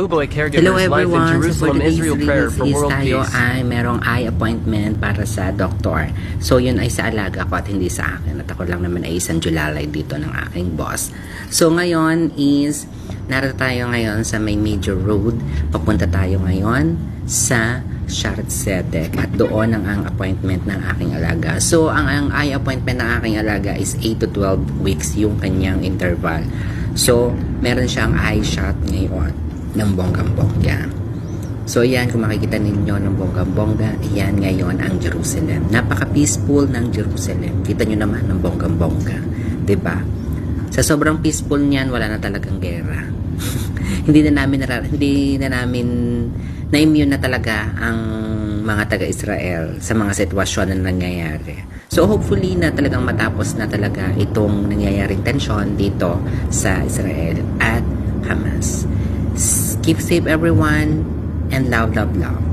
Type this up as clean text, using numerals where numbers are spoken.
Kuboy Hello caregiver's Life in everyone! So for Jerusalem, today's Israel prayer release for is world tayo peace. ay merong eye appointment para sa doktor. So yun ay sa alaga ko at hindi sa akin. At ako lang naman ay isang julalay dito ng aking boss. So ngayon is, narito tayo ngayon sa may major road. Papunta tayo ngayon sa Sharet Zedek at doon ang appointment ng aking alaga. So ang eye appointment ng aking alaga is 8 to 12 weeks yung kanyang interval. So meron siyang eye shot ngayon ng bonggang-bongga. So yan, kung makikita ninyo ng bonggang-bongga, yan ngayon ang Jerusalem. Napaka-peaceful ng Jerusalem. Kita nyo naman ng bonggang-bongga. Diba? Sa sobrang peaceful niyan, wala na talagang gera. hindi na namin na-immune na talaga ang mga taga-Israel sa mga sitwasyon na nangyayari. So hopefully na talagang matapos na talaga itong nangyayaring tensyon dito sa Israel at Hamas. Keep safe everyone and love, love, love.